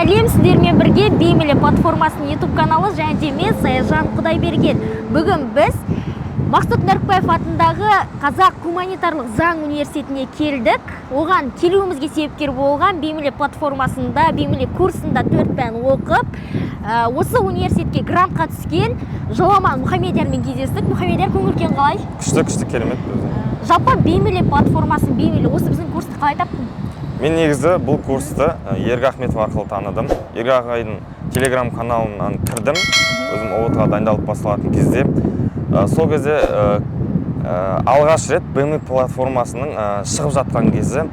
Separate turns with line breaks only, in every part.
сәлем, сіздермен бірге Беймилі платформасының YouTube каналы және де мен Саяжан Құдайберген. Бүгін біз Мақсұт Нәрікбаев атындағы Қазақ гуманитарлық заң университетіне келдік. Оған келуімізге себепкер болған Беймилі платформасында, Беймилі курсында 4 пән оқып, осы университетке грантқа түскен Жоламан Мұхамедиярмен кездестік. Мұхамедияр, көңіл-күйің қалай?
Күшті, керемет.
Жалпы Беймилі платформасын, Беймилі осы біздің курсты қалай таптың?
Мен негізі бұл курсты Ергі Ахметов арқылы таныдым. Ергі ағайдың телеграм каналынан кірдім. Өзім ООТ-ға дайындалып басталатын кезде. Сол кезде алғаш рет Беймилі платформасының шығып жатқан кезі.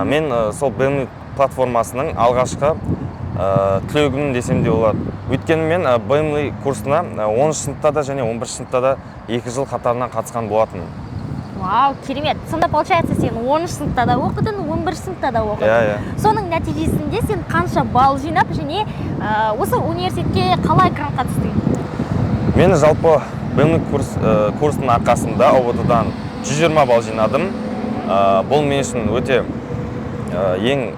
Мен сол Беймилі платформасының алғашқы түлегімін десем де болады. Өйткені мен Беймилі курсына 10 сыныпта да және 11 сыныпта да 2 жыл қатарынан қатысқан болатынмын.
Вау, керемет. Сонда получается сен 10 сыныпта да оқыдың, 11 сыныпта да оқыдың. Соның нәтижесінде сен қанша балл жинап және осы университетке қалай грантқа түстің?
Мен жалпы Беймилі курсының арқасында ОБТ-дан 120 балл жинадым. Бұл мен үшін өте ең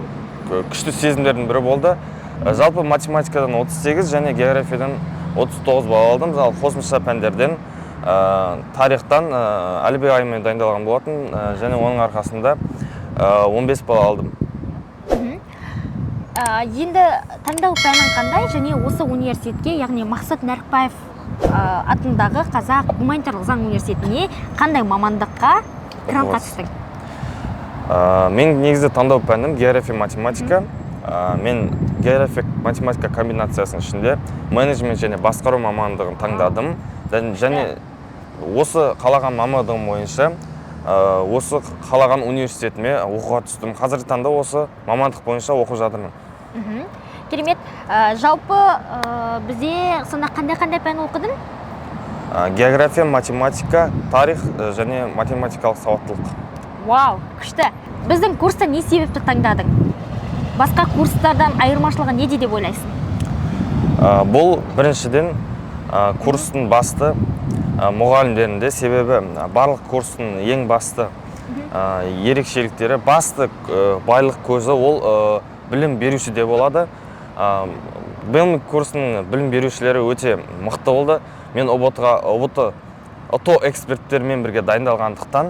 күшті сезімдердің бірі болды. Жалпы математикадан 38 және географиядан 39 балл алдым. Қосымша пәндерден тарихтан Әлібек ағаймен дайындалған болатын және оның арқасында 15 балл алдым.
Енді таңдау пәнің қандай және осы университетке, яғни Мақсұт Нәрікбаев атындағы Қазақ гуманитарлық заң университетіне қандай мамандыққа грантқа түстің?
Мен негізі таңдау пәнім география, математика. Мен география, математика комбинациясының ішінде менеджмент және басқару мамандығын таңдадым. Және осы қалаған мамандығым бойынша осы қалаған университетіме оқуға түстім. Қазіргі таңда осы мамандық бойынша оқып жатырмын.
Керемет. Жалпы бізде сонда қандай пән оқыдың?
География, математика, тарих және математикалық сауаттылық.
Вау, күшті. Біздің курсты не себепті таңдадың? Басқа курстардан айырмашылығы неде деп ойлайсың?
Бұл біріншіден курстың басты мұғалімдерінде, себебі барлық курстың ең басты ерекшеліктері, басты байлық көзі ол білім беруші де болады. Беймилі курсының білім берушілері өте мықты болды. Мен ОТО эксперттермен бірге дайындалғандықтан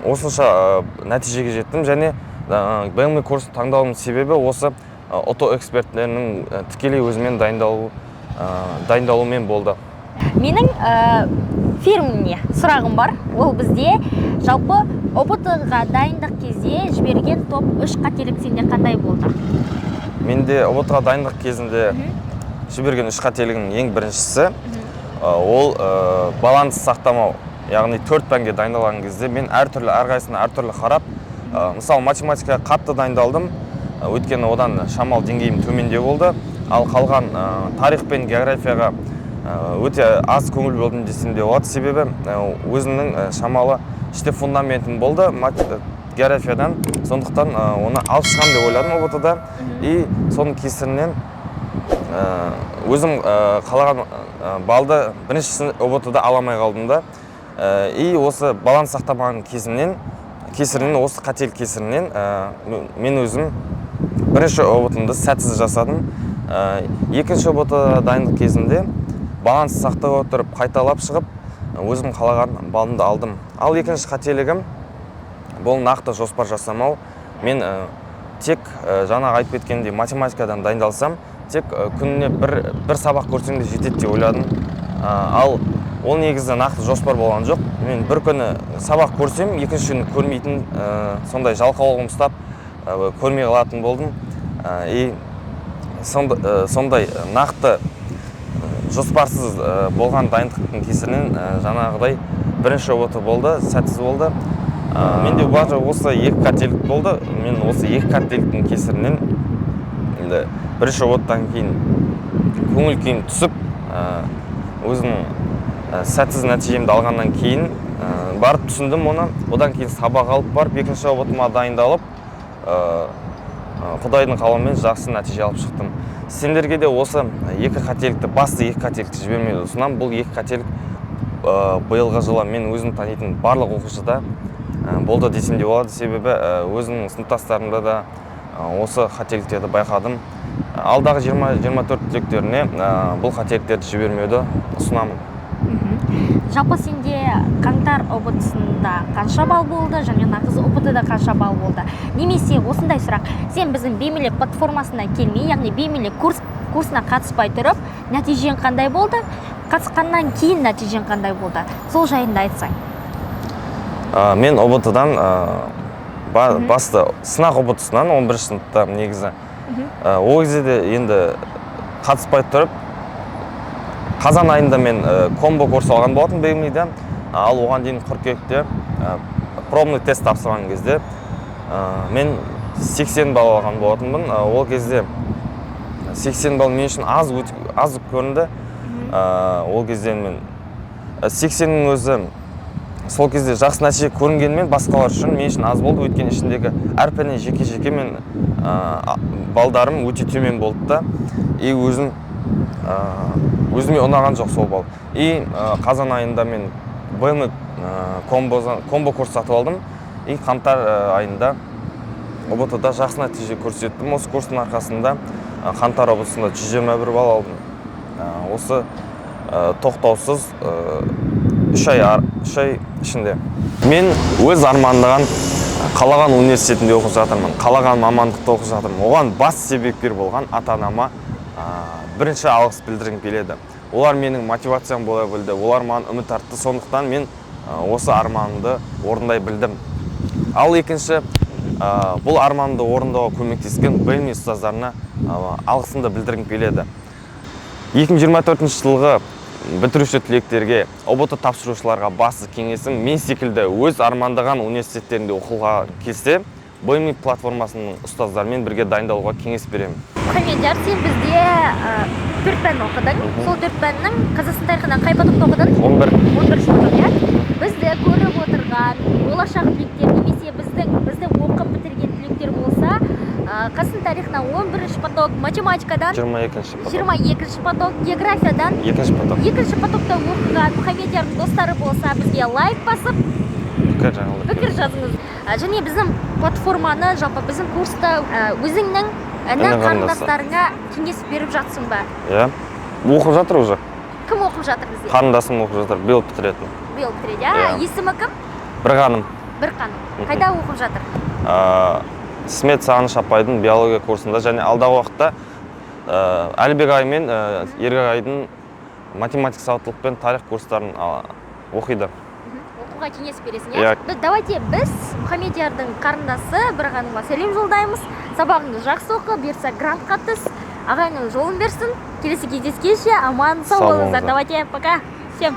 осынша нәтижеге жеттім және Беймилі курсын таңдауымның себебі осы ОТО эксперттерінің тікелей өзімен дайындалумен болды.
Менің фирміне сұрағым бар. Ол бізде жалпы ОБТ-ға дайындық кезде жіберген топ 3 қателік сенде қандай болды?
Менде ОБТ-ға дайындық кезінде жіберген 3 қателігінің ең біріншісі ол баланс сақтамау. Яғни 4 пәнге дайындалған кезде мен әрқайсысына әртүрлі қарап, мысалы математикаға қатты дайындалдым, өйткені одан шамал деңгейім төменде болды. Ал қалған тарих пен географияға өте аз көңіл бөлдім десем де болады. Себебі өзімнің шамалы іште фундаментім болды географиядан, сондықтан оны алып шығам деп ойладым ОБТ-да. И соның кесірінен өзім қалаған балды бірінші ОБТ-да аламай қалдым да. И осы баланс сақтамаған кесірінен, осы қателік кесірінен мен өзім бірінші ОБТ-ымды сәтсіз жасадым. Екінші ОБТ дайындық кезінде баланс сақтай отырып қайталап шығып, өзім қалаған балымды алдым. Ал екінші қателігім бұл нақты жоспар жасамау. Мен тек жаңа айтып кеткендей математикадан дайындалсам, тек күніне бір сабақ көрсем де жетеді деп ойладым. Ал ол негізі нақты жоспар болған жоқ. Мен бір күні сабақ көрсем, екінші күні көрмейтін, сондай жалқаулығым ұстап көрмей қалатын болдым. И сондай нақты жоспарсыз болған дайындықтың кесірінен жаңағыдай бірінші ОБТ болды, сәтсіз болды. Менде осы 2 қателік болды. Мен осы 2 қателіктің кесірінен бірінші ОБТ-тан кейін көңіл күйім түсіп, өзім сәтсіз нәтижемді алғаннан кейін барып түсіндім оны. Одан кейін сабақ алып барып, екінші ОБТ-ма дайындалып, Құдайдың қалауымен жақсы нәтиже алып шықтым. Сендерге де осы 2 қателікті, басты 2 қателікті жібермеуді ұсынамын. Бұл 2 қателік биылғы жылы мен өзім танитын барлық оқушыда болды десем де болады. Себебі өзімнің сыныптастарымда да осы қателіктерді байқадым. Алдағы 20-24 түлектеріне бұл қателіктерді жібермеуді ұсынамын.
Жалпы сенде қаңтар ұбт-сында қанша балл болды және нағыз ұбт-да қанша балл болды? Немесе осындай сұрақ, сен біздің беймелек платформасына келмей, яғни беймелек курсына қатыспай тұрып, нәтижең қандай болды? Қатысқаннан кейін нәтижең қандай болды? Сол жайында айтсаң.
Мен ұбт-дан басты сынақ ұбт-сынан 11 сыныпта негізі. Ол кезде де енді қатыспай тұрып, қазан айында мен комбо курс алған болатын беймейді. Ал оған дейін қыркүйекте пробный тест тапсырған кезде мен 80 балл алған болатынмын. Ол кезде 80 балл мен үшін аз көрінді. Ол кезде мен 80-нің өзі сол кезде жақсы нәтиже көрінгенмен басқалар үшін мен үшін аз болды. Өйткені ішіндегі әр пәннен жеке-жеке мен балдарым өте төмен болды да. И өзіме ұнаған жоқ сол балл. И қазан айында мен БМ комбо курс сатып алдым. И қаңтар айында ұбт-да жақсы нәтиже көрсеттім. Осы курстың арқасында қаңтар ұбт-сында 121 балл алдым. Осы тоқтаусыз 3 ай ішінде. Мен өз армандаған қалаған университетінде оқып жатырмын. Қалаған мамандықта оқып жатырмын. Оған бас себепкер болған ата-анама бірінші алғыс білдіргім келеді. Олар менің мотивациям бола білді. Олар маған үміт артты. Сондықтан мен осы арманымды орындай білдім. Ал екінші, бұл арманымды орындауға көмектескен БМ ұстаздарына алғысымды білдіргім келеді. 2024 жылғы бітіруші түлектерге, ұбт тапсырушыларға басты кеңесім, мен секілді өз армандаған университеттерінде оқуға келсе, БМ платформасының ұстаздарымен бірге дайындалуға кеңес беремін.
Мұхамедияр, сен бізде 4 пән оқыдың. Сол 4 пәннің Қазақстан тарихынан қай потокта оқыдың? 11 поток, иә? Бізді көріп отырған болашақ түлектер, немесе бізді оқып бітірген түлектер болса, Қазақстан тарихынан 11 поток, математикадан 22 поток, географиядан 2 потокта оқыған Мұхамедиярдың достары болса, бізге лайк басып, пікір жазыңыз. Және біздің платформаны, жалпы біздің курста өзіңнің қарындастарыңа кеңес беріп жатсың ба?
Иә, оқып жатыр уже.
Кім оқып жатыр бізде?
Қарындасым оқып жатыр, биыл бітіретін.
Биыл бітіреді, есімі кім?
Бірғаным.
Қайда оқып жатыр?
Смет Сағыныш апайдың биология курсында, және алдағы уақытта Әлібек ай мен Ергек айдың математика сауаттылық пен тарих курстарын оқиды.
Оқуға кеңес бересің, иә? Давайте біз Мұхамедиярдың қарындасы Бірғанымға сәлем жолдаймыз. Сабағыңды жақсы оқы, берса грантқа түс, ағайыңыз жолын берсін. Келесі кездескенше аман сау болыңыздар. Давайте, пока. Всем.